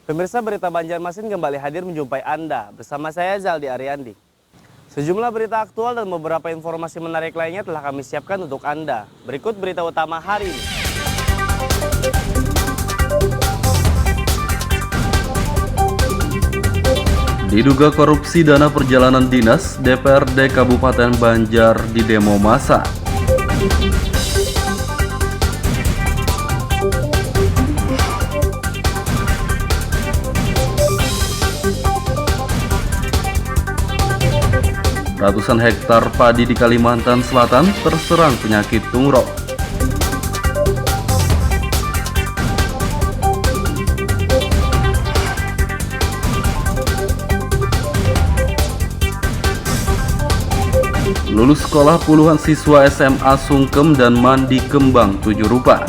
Pemirsa, Berita Banjarmasin kembali hadir menjumpai Anda. Bersama saya Zaldi Ariandi. Sejumlah berita aktual dan beberapa informasi menarik lainnya telah kami siapkan untuk Anda. Berikut berita utama hari ini. Diduga korupsi dana perjalanan dinas, DPRD Kabupaten Banjar didemo massa. Ratusan hektar padi di Kalimantan Selatan terserang penyakit tungrok. Lulus sekolah puluhan siswa SMA sungkem dan mandi kembang 7 rupa.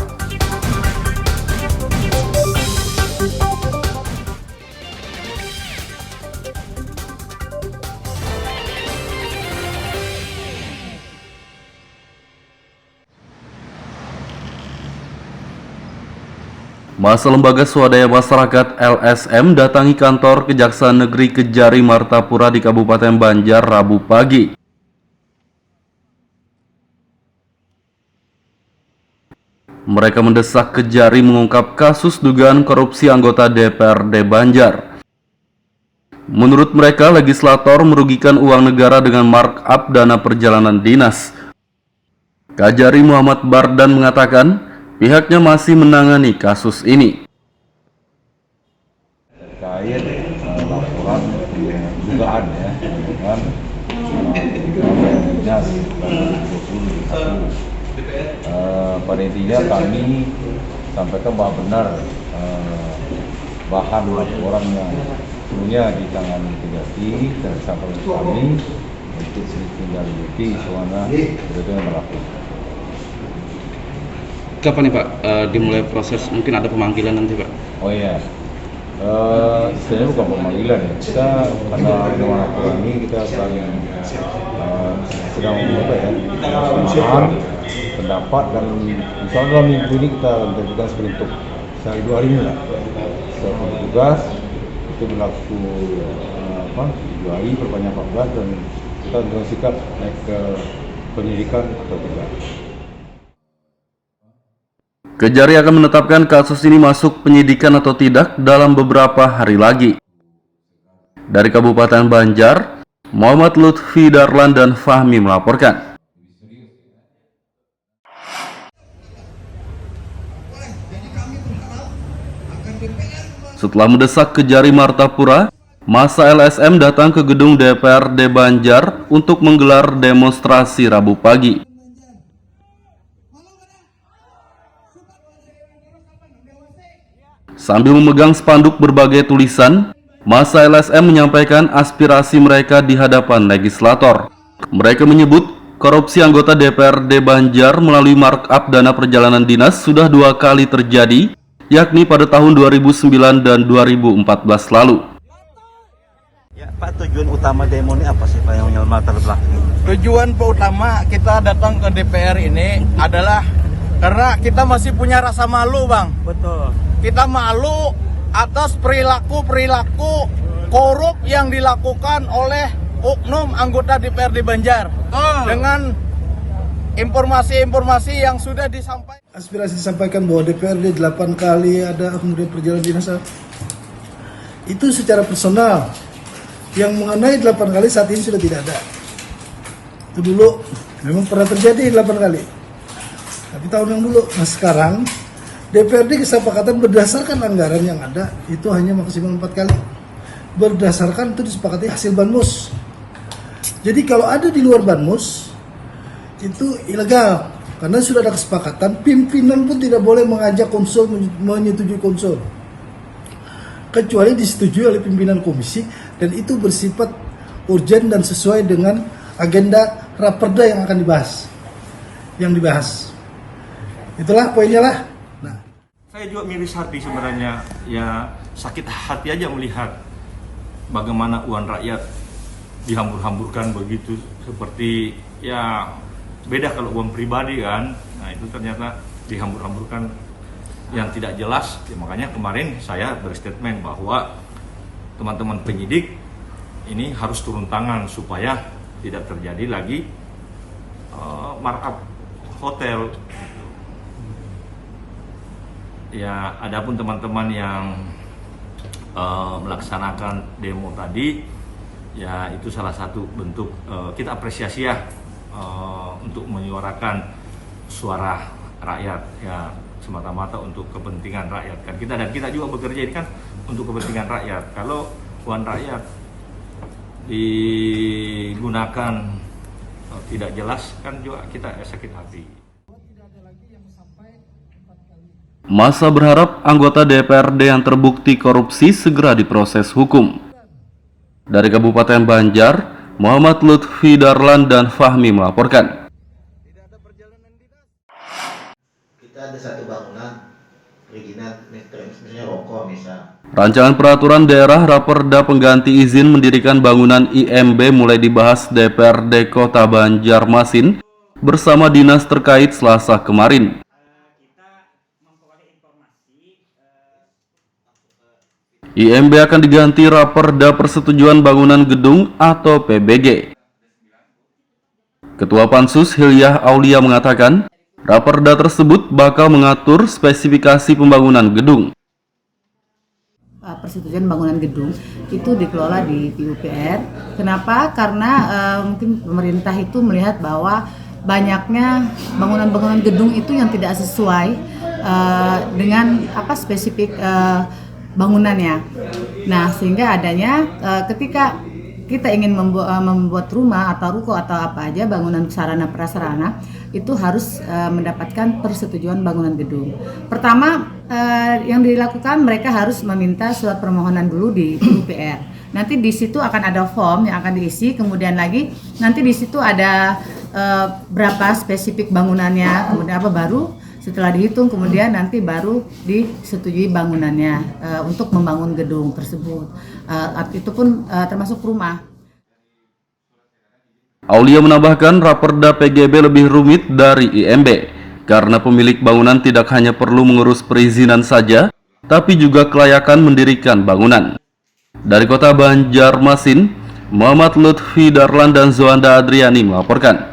Masa Lembaga Swadaya Masyarakat LSM datangi kantor Kejaksaan Negeri Kejari Martapura di Kabupaten Banjar Rabu pagi. Mereka mendesak Kejari mengungkap kasus dugaan korupsi anggota DPRD Banjar. Menurut mereka, legislator merugikan uang negara dengan markup dana perjalanan dinas. Kajari Muhammad Bardan mengatakan, pihaknya masih menangani kasus ini. Terkait laporan dugaan dengan dinas 2021. Pada intinya kami sampaikan bahwa benar bahan laporan yang sebelumnya ditangani Kejati dan disampaikan kami untuk tinggal bukti soalnya betul yang berlaku. Kapan nih Pak dimulai proses, mungkin ada pemanggilan nanti Pak? Oh iya, istilahnya bukan pemanggilan ya, kita karena dengan laporan ini kita sedang membuat pemahaman pendapat dan insya Allah minggu ini kita lakukan sebentuk sehari 2 hari ini lah. Setelah tugas itu berlaku 2 hari perpanjang 14 dan kita dengan sikap naik ke penyidikan atau tidak. Kejari akan menetapkan kasus ini masuk penyidikan atau tidak dalam beberapa hari lagi. Dari Kabupaten Banjar, Muhammad Lutfi Darlan dan Fahmi melaporkan. Setelah mendesak Kejari Martapura, massa LSM datang ke gedung DPRD Banjar untuk menggelar demonstrasi Rabu pagi. Sambil memegang spanduk berbagai tulisan, massa LSM menyampaikan aspirasi mereka di hadapan legislator. Mereka menyebut korupsi anggota DPRD Banjar melalui markup dana perjalanan dinas sudah 2 kali terjadi, yakni pada tahun 2009 dan 2014 lalu. Ya Pak, tujuan utama demo ini apa sih Pak yang latar belakang? Tujuan utama kita datang ke DPR ini adalah karena kita masih punya rasa malu Bang. Betul. Kita malu atas perilaku korup yang dilakukan oleh oknum anggota DPRD Banjar. Dengan informasi-informasi yang sudah disampaikan. Aspirasi disampaikan bahwa DPRD 8 kali ada kemudian perjalanan dinas. Itu secara personal. Yang mengenai 8 kali saat ini sudah tidak ada. Itu dulu memang pernah terjadi 8 kali. Tapi tahun yang dulu. Nah sekarang DPRD kesepakatan berdasarkan anggaran yang ada itu hanya maksimal 4 kali. Berdasarkan itu disepakati hasil Banmus. Jadi kalau ada di luar Banmus itu ilegal karena sudah ada kesepakatan. Pimpinan pun tidak boleh mengajak konsul, menyetujui konsul kecuali disetujui oleh pimpinan komisi dan itu bersifat urgent dan sesuai dengan agenda raperda yang akan dibahas. Itulah poinnya lah. Saya juga miris hati sebenarnya, ya sakit hati aja melihat bagaimana uang rakyat dihambur-hamburkan begitu, seperti ya beda kalau uang pribadi kan. Nah itu ternyata dihambur-hamburkan yang tidak jelas. Ya, makanya kemarin saya berstatement bahwa teman-teman penyidik ini harus turun tangan supaya tidak terjadi lagi markup hotel. Ya, adapun teman-teman yang melaksanakan demo tadi, ya itu salah satu bentuk kita apresiasi ya untuk menyuarakan suara rakyat, ya semata-mata untuk kepentingan rakyat kan kita juga bekerja ini kan untuk kepentingan rakyat. Kalau uang rakyat digunakan tidak jelas kan juga kita sakit hati. Massa berharap anggota DPRD yang terbukti korupsi segera diproses hukum. Dari Kabupaten Banjar, Muhammad Lutfi Darlan dan Fahmi melaporkan. Kita ada satu bangunan perizinan misalnya rokok misal. Rancangan peraturan daerah Raperda pengganti izin mendirikan bangunan IMB mulai dibahas DPRD Kota Banjarmasin bersama dinas terkait Selasa kemarin. IMB akan diganti Raperda Persetujuan Bangunan Gedung atau PBG. Ketua Pansus Hilyah Aulia mengatakan, Raperda tersebut bakal mengatur spesifikasi pembangunan gedung. Persetujuan bangunan gedung itu dikelola di PUPR. Kenapa? Karena mungkin pemerintah itu melihat bahwa banyaknya bangunan-bangunan gedung itu yang tidak sesuai dengan spesifik bangunannya. Nah, sehingga adanya ketika kita ingin membuat rumah atau ruko atau apa aja bangunan sarana prasarana itu harus mendapatkan persetujuan bangunan gedung. Pertama yang dilakukan mereka harus meminta surat permohonan dulu di PUPR. Nanti di situ akan ada form yang akan diisi, kemudian lagi nanti di situ ada berapa spesifik bangunannya, kemudian apa baru setelah dihitung kemudian nanti baru disetujui bangunannya untuk membangun gedung tersebut. Itu pun termasuk rumah. Aulia menambahkan Raperda PGB lebih rumit dari IMB karena pemilik bangunan tidak hanya perlu mengurus perizinan saja, tapi juga kelayakan mendirikan bangunan. Dari Kota Banjarmasin, Muhammad Lutfi Darlan dan Zoanda Adriani melaporkan.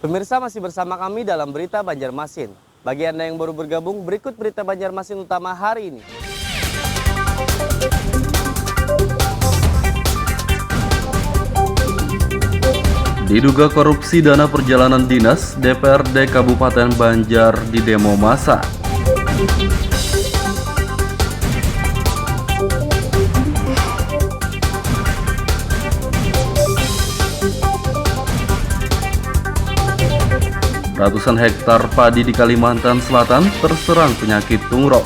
Pemirsa masih bersama kami dalam Berita Banjarmasin. Bagi Anda yang baru bergabung, berikut Berita Banjarmasin utama hari ini. Diduga korupsi dana perjalanan dinas, DPRD Kabupaten Banjar di demo massa. Ratusan hektar padi di Kalimantan Selatan terserang penyakit tungro.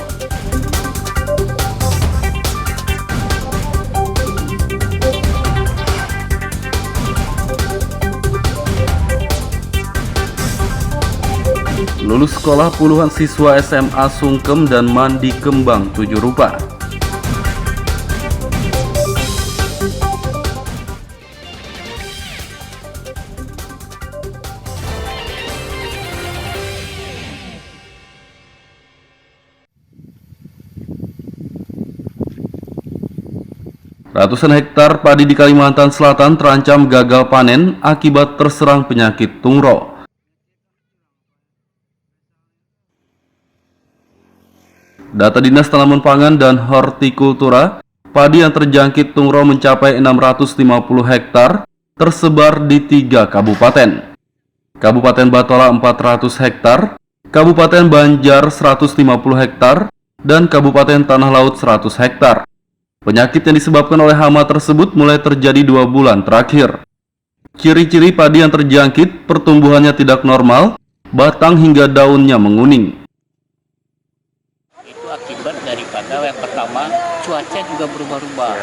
Lulus sekolah puluhan siswa SMA sungkem dan mandi kembang 7 rupa. Ratusan hektar padi di Kalimantan Selatan terancam gagal panen akibat terserang penyakit tungro. Data Dinas Tanaman Pangan dan Hortikultura, padi yang terjangkit tungro mencapai 650 hektar, tersebar di 3 kabupaten. Kabupaten Batola 400 hektar, Kabupaten Banjar 150 hektar, dan Kabupaten Tanah Laut 100 hektar. Penyakit yang disebabkan oleh hama tersebut mulai terjadi 2 bulan terakhir. Ciri-ciri padi yang terjangkit, pertumbuhannya tidak normal, batang hingga daunnya menguning. Itu akibat daripada yang pertama, cuaca juga berubah-ubah.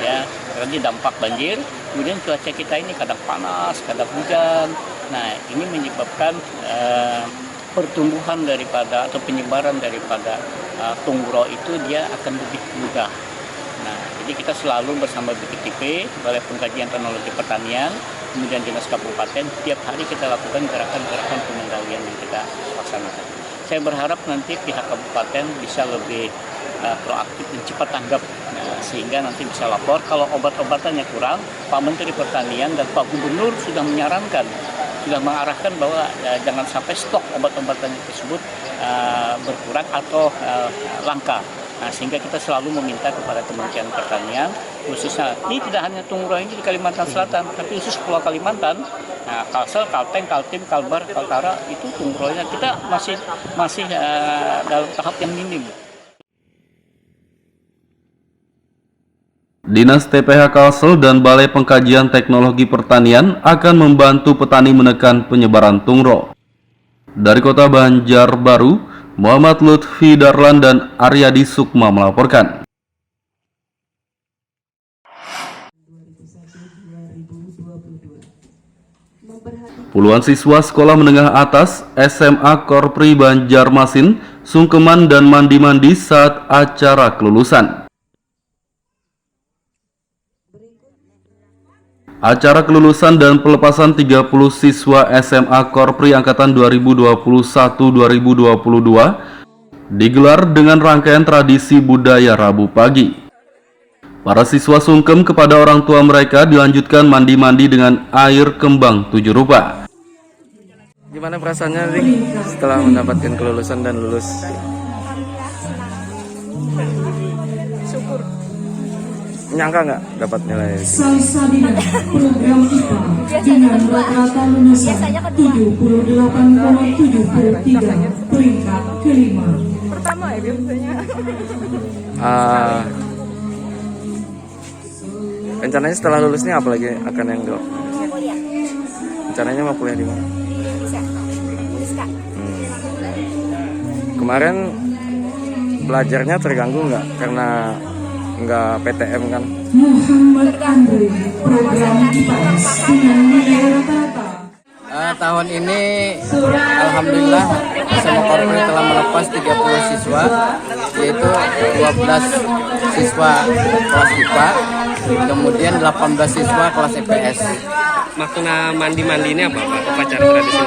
Ya, karena dampak banjir, kemudian cuaca kita ini kadang panas, kadang hujan. Nah, ini menyebabkan pertumbuhan daripada atau penyebaran daripada tungro itu dia akan lebih mudah. Nah, Jadi kita selalu bersama BPTP, Balai Pengkajian Teknologi Pertanian, kemudian Dinas Kabupaten, tiap hari kita lakukan gerakan-gerakan pengendalian yang kita laksanakan. Saya berharap nanti pihak kabupaten bisa lebih proaktif dan cepat tanggap, sehingga nanti bisa lapor kalau obat-obatannya kurang. Pak Menteri Pertanian dan Pak Gubernur sudah menyarankan, sudah mengarahkan bahwa jangan sampai stok obat-obatan tersebut berkurang atau langka. Nah, sehingga kita selalu meminta kepada Kementerian Pertanian, khususnya ini tidak hanya Tunguro ini di Kalimantan Selatan, tapi khusus Pulau Kalimantan, nah, Kalsel, Kalteng, Kaltim, Kalbar, Kaltara itu Tunguronya kita masih dalam tahap yang minim. Dinas TPH Kalsel dan Balai Pengkajian Teknologi Pertanian akan membantu petani menekan penyebaran tungro. Dari Kota Banjarbaru, Muhammad Lutfi Darlan dan Aryadi Sukma melaporkan. Puluhan siswa sekolah menengah atas SMA Korpri Banjarmasin sungkeman dan mandi-mandi saat acara kelulusan. Acara kelulusan dan pelepasan 30 siswa SMA Korpri Angkatan 2021-2022 digelar dengan rangkaian tradisi budaya Rabu pagi. Para siswa sungkem kepada orang tua mereka dilanjutkan mandi-mandi dengan air kembang 7 rupa. Gimana perasaannya, Rik, setelah mendapatkan kelulusan dan lulus? Syukur. Nyangka nggak dapat nilai? Biasanya kedua. 78,73 peringkat kelima. Pertama ya biasanya. Rencananya setelah lulusnya apa lagi akan yang dilakukan? Kuliah. Rencananya mau kuliah di mana? Bisa. Bisa. Kemarin belajarnya terganggu nggak karena nggak PTM kan? Muhammad Andri, program IPS dengan nilai rata-rata. Tahun ini alhamdulillah SMA Korpri telah melepas 30 siswa, yaitu 12 siswa kelas IPA, kemudian 18 siswa kelas IPS. Makna mandi-mandi ini apa Pak? Upacara tradisi?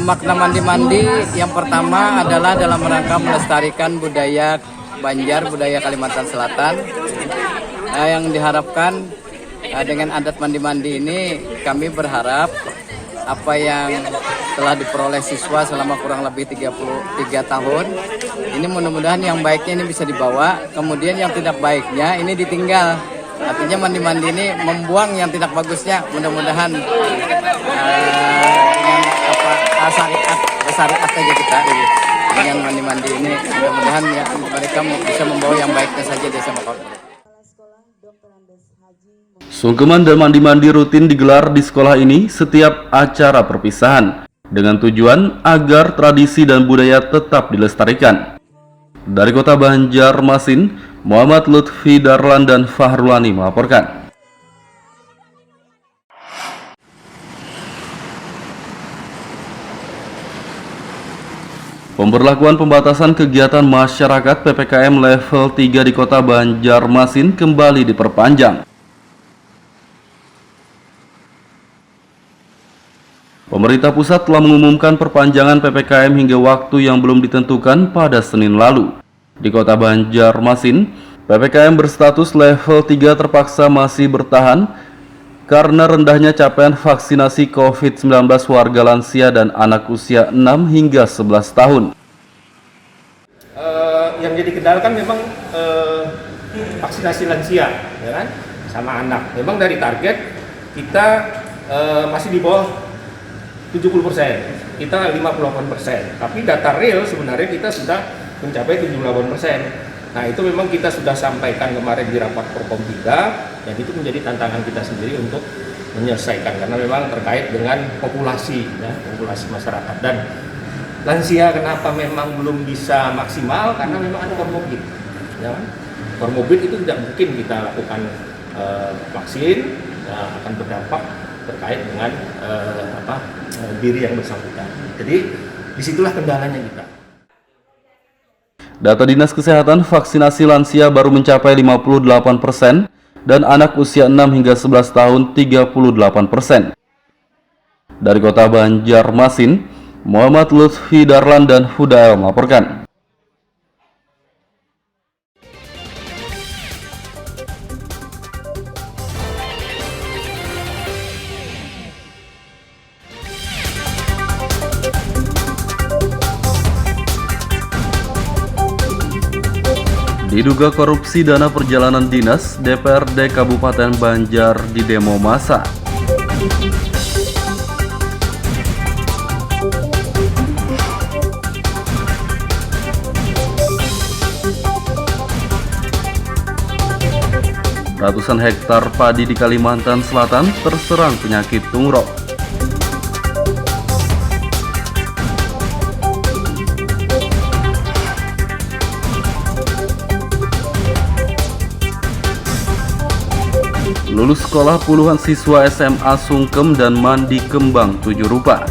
Makna mandi-mandi yang pertama adalah dalam rangka melestarikan budaya Banjar, budaya Kalimantan Selatan. Yang diharapkan dengan adat mandi-mandi ini kami berharap apa yang telah diperoleh siswa selama kurang lebih 33 tahun ini mudah-mudahan yang baiknya ini bisa dibawa, kemudian yang tidak baiknya ini ditinggal. Artinya mandi-mandi ini membuang yang tidak bagusnya, mudah-mudahan syariat aja kita dengan mandi-mandi ini, mudah-mudahan ya, mereka bisa membawa yang baiknya saja di SMA Korpri. Sungkeman dan mandi-mandi rutin digelar di sekolah ini setiap acara perpisahan dengan tujuan agar tradisi dan budaya tetap dilestarikan. Dari Kota Banjarmasin, Muhammad Lutfi Darlan dan Fahrulani melaporkan. Pemberlakuan pembatasan kegiatan masyarakat PPKM level 3 di Kota Banjarmasin kembali diperpanjang. Pemerintah pusat telah mengumumkan perpanjangan PPKM hingga waktu yang belum ditentukan pada Senin lalu. Di Kota Banjarmasin, PPKM berstatus level 3 terpaksa masih bertahan karena rendahnya capaian vaksinasi COVID-19 warga lansia dan anak usia 6 hingga 11 tahun. Yang jadi kendala kan memang vaksinasi lansia, ya kan, sama anak. Memang dari target kita masih di bawah 70%, kita 58%, tapi data real sebenarnya kita sudah mencapai 78%. Nah itu memang kita sudah sampaikan kemarin di rapat Forkom 3, dan itu menjadi tantangan kita sendiri untuk menyelesaikan, karena memang terkait dengan populasi, ya, populasi masyarakat. Dan lansia kenapa memang belum bisa maksimal, karena memang ada komorbid, ya. Komorbid itu tidak mungkin kita lakukan vaksin, ya, akan berdampak terkait dengan diri yang bersangkutan. Jadi disitulah kendalanya kita. Data Dinas Kesehatan, vaksinasi lansia baru mencapai 58%, dan anak usia 6 hingga 11 tahun 38%. Dari Kota Banjarmasin, Muhammad Lutfi Darlan dan Hudael melaporkan. Diduga korupsi dana perjalanan dinas, DPRD Kabupaten Banjar di demo massa. Ratusan hektar padi di Kalimantan Selatan terserang penyakit tungrok. Lulus sekolah puluhan siswa SMA sungkem dan mandi kembang 7 rupa.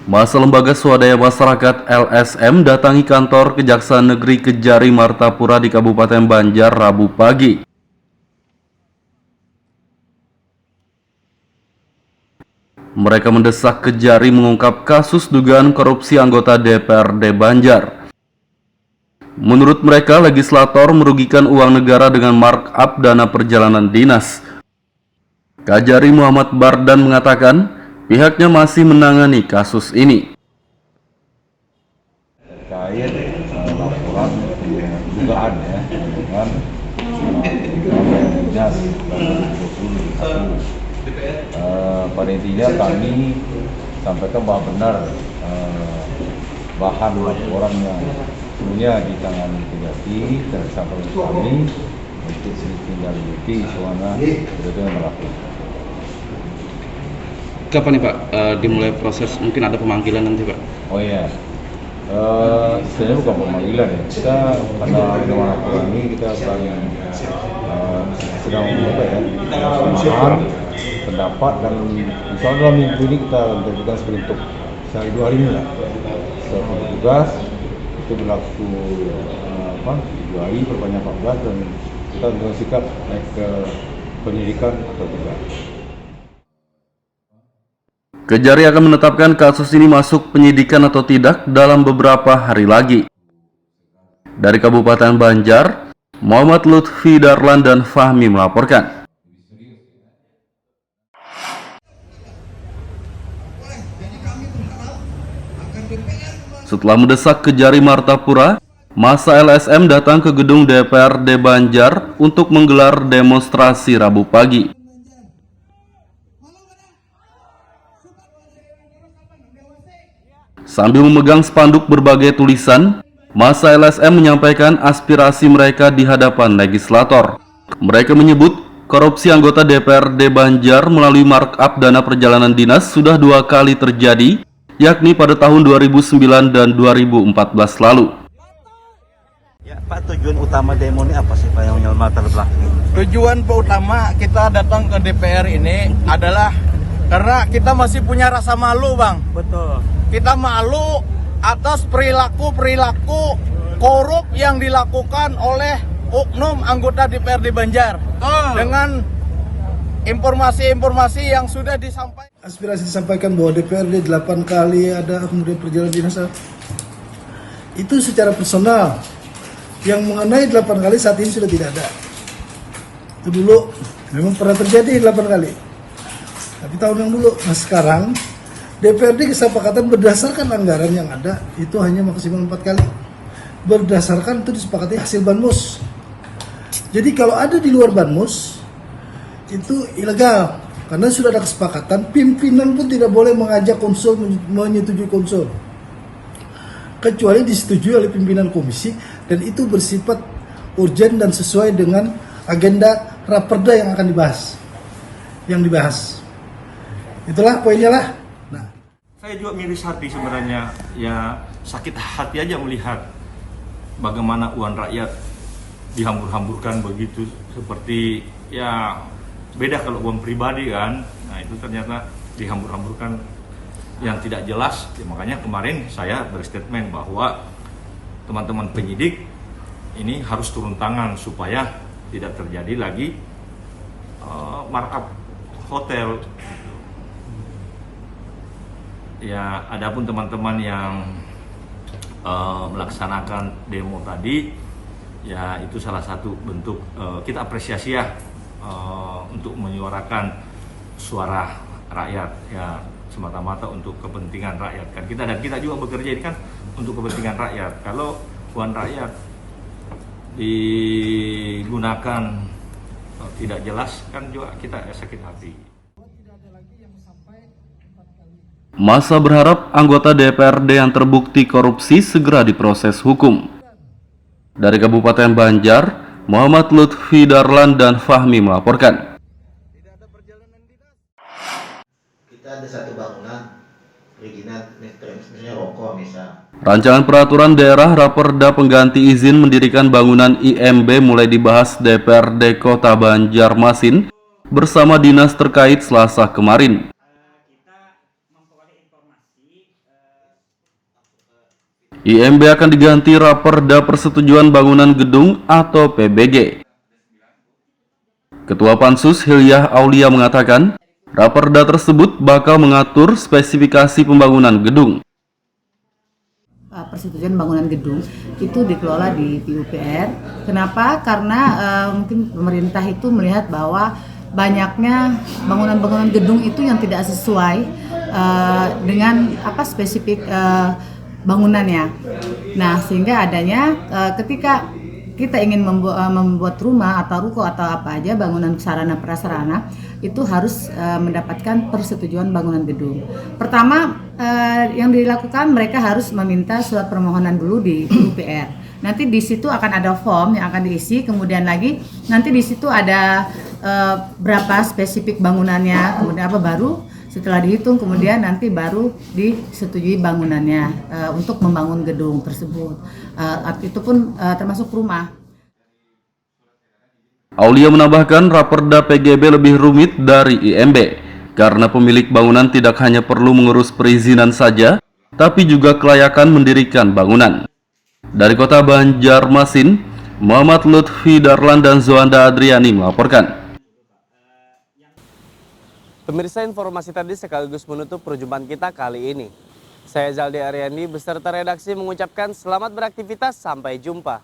Masa Lembaga Swadaya Masyarakat LSM datangi kantor Kejaksaan Negeri Kejari Martapura di Kabupaten Banjar Rabu pagi. Mereka mendesak Kejari mengungkap kasus dugaan korupsi anggota DPRD Banjar. Menurut mereka, legislator merugikan uang negara dengan markup dana perjalanan dinas. Kajari Muhammad Bardan mengatakan pihaknya masih menangani kasus ini. Terkait laporan dugaan ya dengan dinas 2021. Pada intinya kami sampaikan bahwa benar bahan laporan yang sebelumnya ditangani Kejati dan disampaikan kami untuk sedikit menindaklanjuti selama berada melakukan. Kapan nih Pak dimulai proses, mungkin ada pemanggilan nanti Pak? Oh iya, sebenarnya bukan pemanggilan ya, kita karena dengan laporan ini kita sedang mengumpulkan pendapat dan insya Allah dalam minggu ini kita lakukan sebentuk sehari 2 hari ini lah. Setelah tugas itu berlaku 2 hari perpanjang 14 dan kita dengan sikap naik ke penyidikan atau tidak. Kejari akan menetapkan kasus ini masuk penyidikan atau tidak dalam beberapa hari lagi. Dari Kabupaten Banjar, Muhammad Lutfi Darlan dan Fahmi melaporkan. Setelah mendesak Kejari Martapura, massa LSM datang ke gedung DPRD Banjar untuk menggelar demonstrasi Rabu pagi. Sambil memegang spanduk berbagai tulisan, massa LSM menyampaikan aspirasi mereka di hadapan legislator. Mereka menyebut korupsi anggota DPRD Banjar melalui markup dana perjalanan dinas sudah 2 kali terjadi, yakni pada tahun 2009 dan 2014 lalu. Ya Pak, tujuan utama demo ini apa sih Pak yang latar belakang? Tujuan utama kita datang ke DPR ini adalah karena kita masih punya rasa malu Bang. Betul. Kita malu atas perilaku korup yang dilakukan oleh oknum anggota DPRD Banjar. Dengan informasi-informasi yang sudah disampaikan. Aspirasi disampaikan bahwa DPRD 8 kali ada kemudian perjalanan dinas. Itu secara personal. Yang mengenai 8 kali saat ini sudah tidak ada. Itu dulu memang pernah terjadi 8 kali. Tapi tahun yang dulu. Nah sekarang DPRD kesepakatan berdasarkan anggaran yang ada itu hanya maksimal 4 kali. Berdasarkan itu disepakati hasil Banmus. Jadi kalau ada di luar Banmus itu ilegal. Karena sudah ada kesepakatan, pimpinan pun tidak boleh mengajak konsul, menyetujui konsul. Kecuali disetujui oleh pimpinan komisi, dan itu bersifat urgen dan sesuai dengan agenda raperda yang akan dibahas. Itulah poinnya lah. Nah. Saya juga miris hati sebenarnya, ya sakit hati aja melihat bagaimana uang rakyat dihambur-hamburkan begitu, seperti ya beda kalau uang pribadi kan. Nah itu ternyata dihambur-hamburkan yang tidak jelas. Ya, makanya kemarin saya berstatement bahwa teman-teman penyidik ini harus turun tangan supaya tidak terjadi lagi markup hotel. Ya, adapun teman-teman yang melaksanakan demo tadi, ya itu salah satu bentuk kita apresiasi ya untuk menyuarakan suara rakyat, ya semata-mata untuk kepentingan rakyat kan kita, dan kita juga bekerja ini kan untuk kepentingan rakyat. Kalau uang rakyat digunakan tidak jelas kan juga kita sakit hati. Massa berharap anggota DPRD yang terbukti korupsi segera diproses hukum. Dari Kabupaten Banjar, Muhammad Lutfi Darlan dan Fahmi melaporkan. Kita ada satu bangunan perizinan, misalnya rokok misal. Rancangan peraturan daerah Raperda pengganti izin mendirikan bangunan IMB mulai dibahas DPRD Kota Banjarmasin bersama dinas terkait Selasa kemarin. IMB akan diganti Raperda Persetujuan Bangunan Gedung atau PBG. Ketua Pansus Hilyah Aulia mengatakan, Raperda tersebut bakal mengatur spesifikasi pembangunan gedung. Persetujuan bangunan gedung itu dikelola di PUPR. Kenapa? Karena mungkin pemerintah itu melihat bahwa banyaknya bangunan-bangunan gedung itu yang tidak sesuai dengan spesifik bangunannya. Nah, sehingga adanya ketika kita ingin membuat rumah atau ruko atau apa aja bangunan sarana prasarana itu harus mendapatkan persetujuan bangunan gedung. Pertama yang dilakukan, mereka harus meminta surat permohonan dulu di PUPR. Nanti di situ akan ada form yang akan diisi, kemudian lagi nanti di situ ada berapa spesifik bangunannya, kemudian apa baru setelah dihitung kemudian nanti baru disetujui bangunannya untuk membangun gedung tersebut. Itu pun termasuk rumah. Aulia menambahkan Raperda PGB lebih rumit dari IMB karena pemilik bangunan tidak hanya perlu mengurus perizinan saja, tapi juga kelayakan mendirikan bangunan. Dari Kota Banjarmasin, Muhammad Lutfi Darlan dan Zoanda Adriani melaporkan. Pemirsa, informasi tadi sekaligus menutup perjumpaan kita kali ini. Saya Zaldi Aryandi beserta redaksi mengucapkan selamat beraktivitas, sampai jumpa.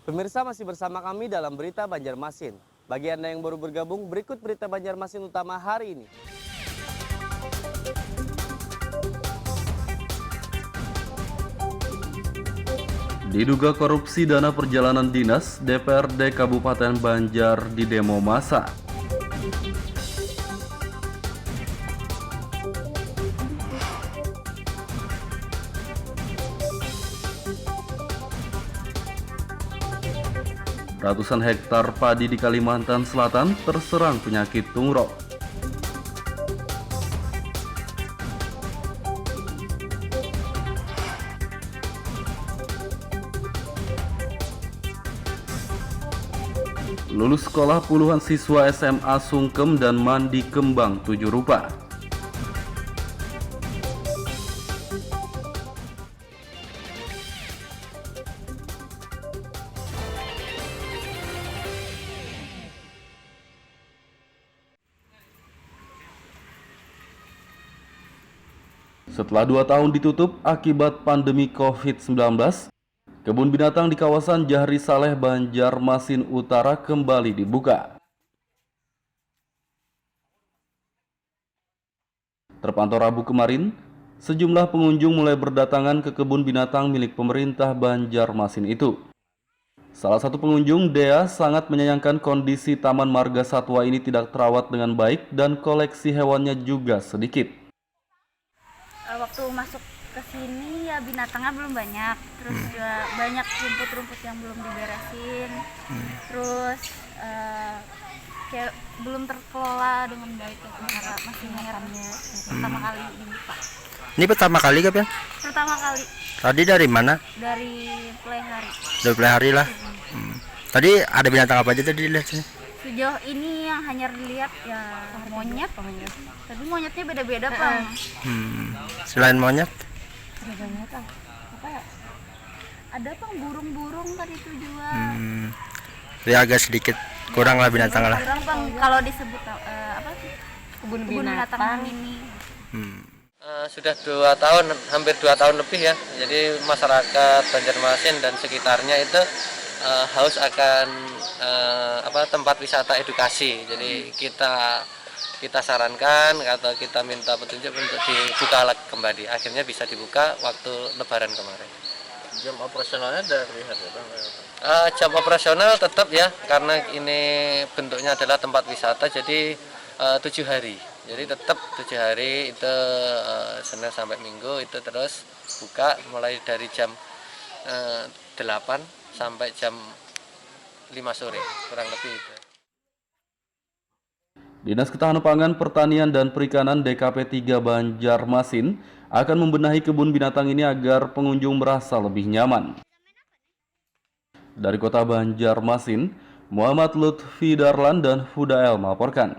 Pemirsa, masih bersama kami dalam Berita Banjarmasin. Bagi Anda yang baru bergabung, berikut Berita Banjarmasin utama hari ini. Diduga korupsi dana perjalanan dinas, DPRD Kabupaten Banjar didemo massa. Ratusan hektar padi di Kalimantan Selatan terserang penyakit tungrok. Lulus sekolah puluhan siswa SMA sungkem dan mandi kembang 7 rupa. Setelah 2 tahun ditutup akibat pandemi COVID-19, kebun binatang di kawasan Jahri Saleh, Banjarmasin Utara kembali dibuka. Terpantau Rabu kemarin, sejumlah pengunjung mulai berdatangan ke kebun binatang milik pemerintah Banjarmasin itu. Salah satu pengunjung, Dea, sangat menyayangkan kondisi Taman Marga Satwa ini tidak terawat dengan baik dan koleksi hewannya juga sedikit. Waktu masuk ke sini ya binatangnya belum banyak, terus juga banyak rumput-rumput yang belum diberesin, terus kayak belum terkelola dengan baik ya, karena masih menyeramnya pertama kali dibuka. Ini pertama kali kan? Pertama kali. Tadi dari mana? Dari Pelihari. Dari Pelihari lah. Tadi ada binatang apa aja tadi dilihat sini? Sejauh ini yang hanya dilihat ya monyet. Tapi monyetnya beda-beda, Bang. Selain monyet? Ada banyak apa ya? Ada Bang burung-burung tadi itu juga. Ya agak sedikit kurang lah binatang lah. Kurang Bang kalau disebut apa sih? Kebun binatang ini. Sudah 2 tahun, hampir 2 tahun lebih ya. Jadi masyarakat Banjarmasin dan sekitarnya itu haus akan tempat wisata edukasi. Jadi kita sarankan atau kita minta petunjuk untuk dibuka kembali. Akhirnya bisa dibuka waktu Lebaran kemarin. Jam operasionalnya dari hari jam operasional tetap ya, karena ini bentuknya adalah tempat wisata, jadi 7 hari. Jadi tetap 7 hari itu Senin sampai Minggu itu terus buka mulai dari jam 8 sampai jam 5 sore kurang lebih itu. Dinas Ketahanan Pangan, Pertanian dan Perikanan DKP 3 Banjarmasin akan membenahi kebun binatang ini agar pengunjung merasa lebih nyaman. Dari Kota Banjarmasin, Muhammad Lutfi Darlan dan Hudael melaporkan.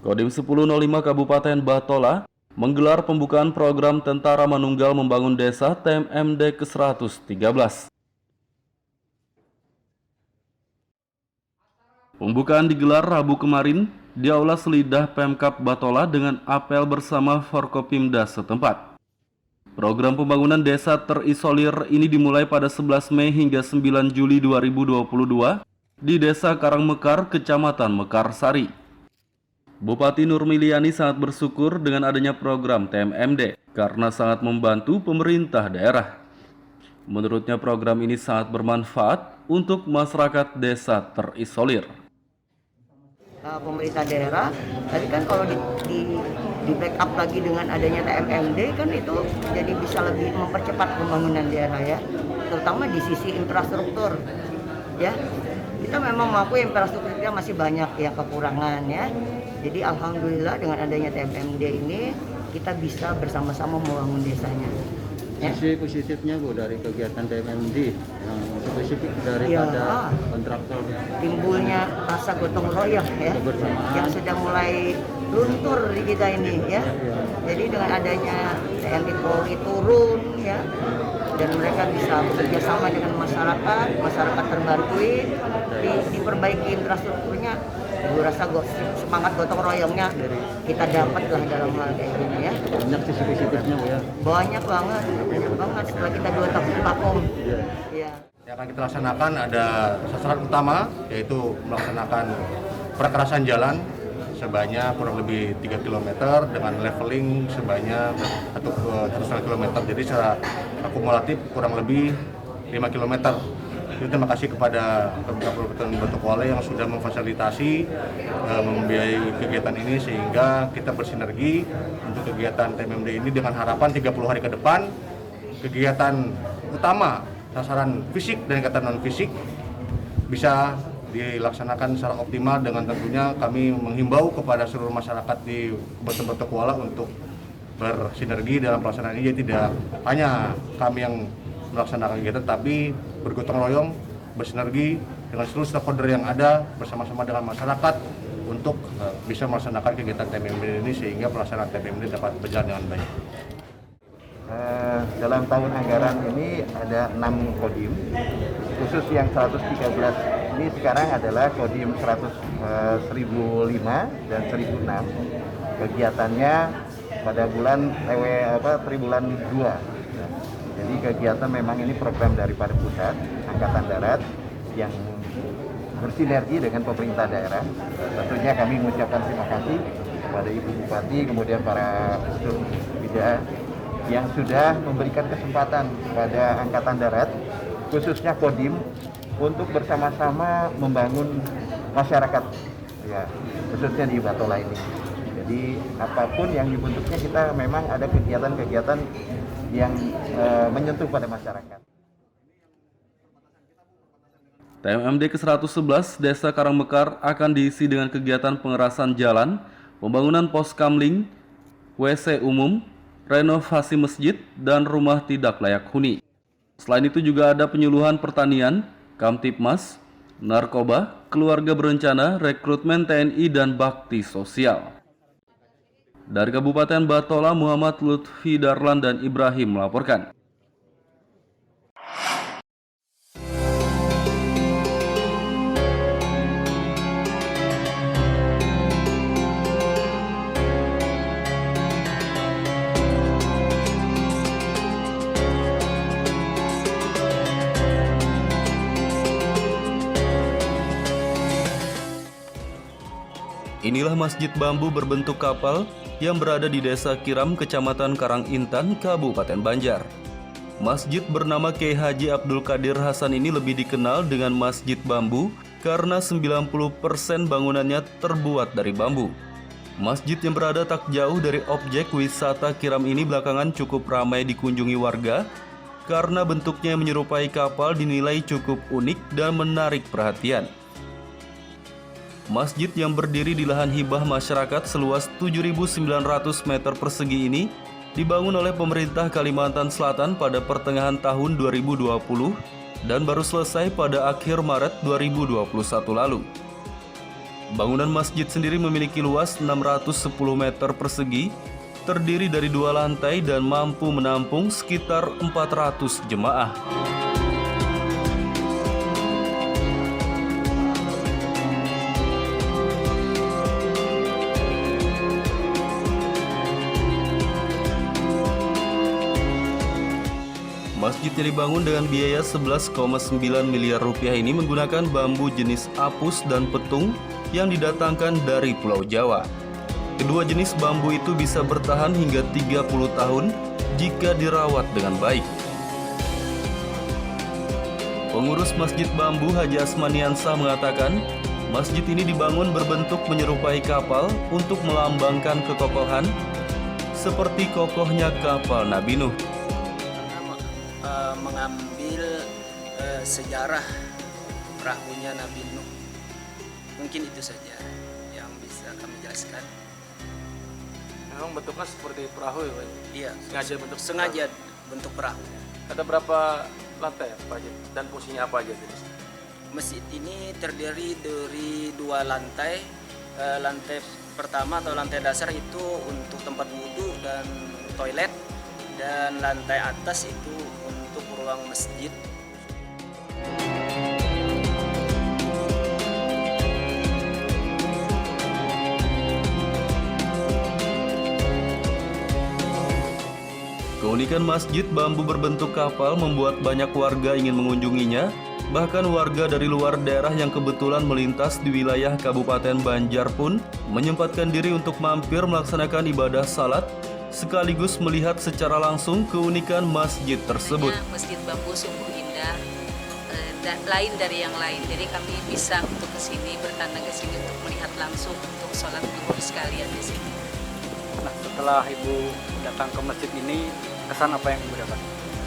Kodim 1005 Kabupaten Batola menggelar pembukaan program Tentara Manunggal Membangun Desa TMMD ke-113. Pembukaan digelar Rabu kemarin di Aula Selidah Pemkab Batola dengan apel bersama Forkopimda setempat. Program pembangunan desa terisolir ini dimulai pada 11 Mei hingga 9 Juli 2022 di Desa Karangmekar, Kecamatan Mekarsari. Bupati Nurmiliani sangat bersyukur dengan adanya program TMMD karena sangat membantu pemerintah daerah. Menurutnya program ini sangat bermanfaat untuk masyarakat desa terisolir. Pemerintah daerah, tapi kan kalau di backup lagi dengan adanya TMMD kan itu jadi bisa lebih mempercepat pembangunan daerah ya, terutama di sisi infrastruktur ya. Kita memang mengakui infrastruktur kita masih banyak ya kekurangan ya. Jadi alhamdulillah dengan adanya TMMD ini kita bisa bersama-sama membangun desanya. Ya. Sisi positifnya Bu dari kegiatan TMMD yang spesifik daripada kontraktor, timbulnya rasa gotong royong ya, yang sudah mulai luntur di kita ini ya. Jadi dengan adanya TNI Polri turun ya, dan mereka bisa bekerja sama dengan masyarakat terbantui, diperbaiki infrastrukturnya. Gue rasa semangat gotong royongnya kita dapat lah dalam hal kayak gini ya. Banyak sisi positifnya Bu ya. Banyak banget setelah kita 2 tahun vakum. Iya. Yang akan kita laksanakan ada sasaran utama, yaitu melaksanakan perkerasan jalan sebanyak kurang lebih 3 km dengan leveling sebanyak 1,5 km. Jadi secara akumulatif kurang lebih 5 km. Terima kasih kepada Kabupaten Batokuala yang sudah memfasilitasi membiayai kegiatan ini sehingga kita bersinergi untuk kegiatan TMMD ini dengan harapan 30 hari ke depan kegiatan utama sasaran fisik dan kegiatan non fisik bisa dilaksanakan secara optimal, dengan tentunya kami menghimbau kepada seluruh masyarakat di Kabupaten Batokuala untuk bersinergi dalam pelaksanaan ini. Jadi tidak hanya kami yang melaksanakan kegiatan, tapi bergotong royong, bersinergi dengan seluruh stakeholder yang ada bersama-sama dengan masyarakat untuk bisa melaksanakan kegiatan TMMD ini sehingga pelaksanaan TMMD dapat berjalan dengan baik. Dalam tahun anggaran ini ada 6 kodim, khusus yang 113 ini ini sekarang adalah Kodim 1005 dan 1006. Kegiatannya pada bulan tribulan 2. Jadi kegiatan memang ini program daripada pusat Angkatan Darat yang bersinergi dengan pemerintah daerah. Tentunya kami mengucapkan terima kasih kepada Ibu Bupati, kemudian para unsur bidang yang sudah memberikan kesempatan pada Angkatan Darat, khususnya Kodim, untuk bersama-sama membangun masyarakat, ya, khususnya di Batola ini. Jadi apapun yang dibentuknya, kita memang ada kegiatan-kegiatan yang menyentuh pada masyarakat. TMMD ke-111 Desa Karangmekar akan diisi dengan kegiatan pengerasan jalan, pembangunan pos kamling, WC umum, renovasi masjid, dan rumah tidak layak huni. Selain itu juga ada penyuluhan pertanian, Kamtipmas, narkoba, keluarga berencana, rekrutmen TNI, dan bakti sosial. Dari Kabupaten Batola, Muhammad Lutfi Darlan dan Ibrahim melaporkan. Inilah masjid bambu berbentuk kapal yang berada di Desa Kiram, Kecamatan Karangintan, Kabupaten Banjar. Masjid bernama Kiai Haji Abdul Qadir Hasan ini lebih dikenal dengan Masjid Bambu karena 90% bangunannya terbuat dari bambu. Masjid yang berada tak jauh dari objek wisata Kiram ini belakangan cukup ramai dikunjungi warga karena bentuknya yang menyerupai kapal dinilai cukup unik dan menarik perhatian. Masjid yang berdiri di lahan hibah masyarakat seluas 7.900 meter persegi ini dibangun oleh pemerintah Kalimantan Selatan pada pertengahan tahun 2020 dan baru selesai pada akhir Maret 2021 lalu. Bangunan masjid sendiri memiliki luas 610 meter persegi, terdiri dari 2 lantai dan mampu menampung sekitar 400 jemaah. Masjid yang dibangun dengan biaya 11,9 miliar rupiah ini menggunakan bambu jenis apus dan petung yang didatangkan dari Pulau Jawa. Kedua jenis bambu itu bisa bertahan hingga 30 tahun jika dirawat dengan baik. Pengurus Masjid Bambu Haji Asmaniansah mengatakan, masjid ini dibangun berbentuk menyerupai kapal untuk melambangkan kekokohan seperti kokohnya kapal Nabi Nuh. Mengambil sejarah perahunya Nabi Nuh. Mungkin itu saja yang bisa kami jelaskan. Memang bentuknya seperti perahu ya Pak? Iya, sengaja bentuk perahu. Ada berapa lantai Pak Haji? Dan fungsinya apa aja? Masjid ini terdiri dari 2 lantai. Lantai pertama atau lantai dasar itu untuk tempat wudhu dan toilet, dan lantai atas itu untuk ruang masjid. Keunikan masjid bambu berbentuk kapal membuat banyak warga ingin mengunjunginya. Bahkan warga dari luar daerah yang kebetulan melintas di wilayah Kabupaten Banjar pun menyempatkan diri untuk mampir melaksanakan ibadah salat sekaligus melihat secara langsung keunikan masjid tersebut. Masjid Bambu sungguh indah, lain dari yang lain. Jadi kami bisa untuk kesini, bertandang ke sini untuk melihat langsung untuk sholat zuhur sekalian di sini. Nah, setelah Ibu datang ke masjid ini, kesan apa yang Ibu dapat?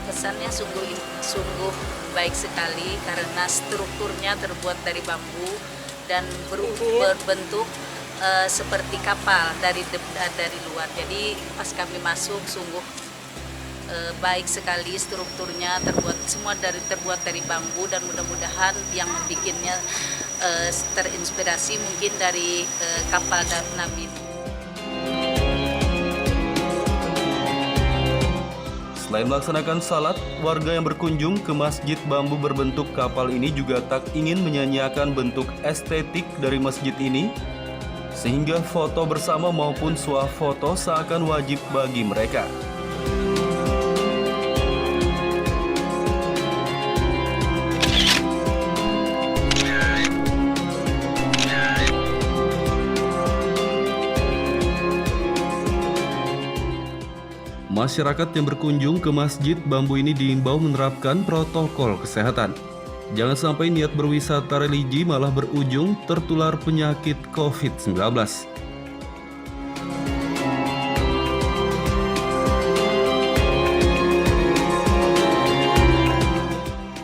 Kesannya sungguh baik sekali karena strukturnya terbuat dari bambu dan berbentuk seperti kapal dari luar. Jadi pas kami masuk sungguh baik sekali strukturnya, terbuat dari bambu, dan mudah-mudahan yang membuatnya terinspirasi mungkin dari kapal Nabi. Selain melaksanakan salat, warga yang berkunjung ke Masjid Bambu berbentuk kapal ini juga tak ingin menyanyiakan bentuk estetik dari masjid ini, sehingga foto bersama maupun swafoto seakan wajib bagi mereka. Masyarakat yang berkunjung ke Masjid Bambu ini diimbau menerapkan protokol kesehatan. Jangan sampai niat berwisata religi malah berujung tertular penyakit COVID-19.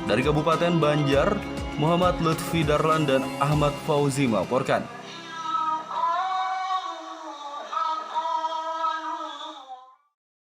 Dari Kabupaten Banjar, Muhammad Lutfi Darlan dan Ahmad Fauzi melaporkan.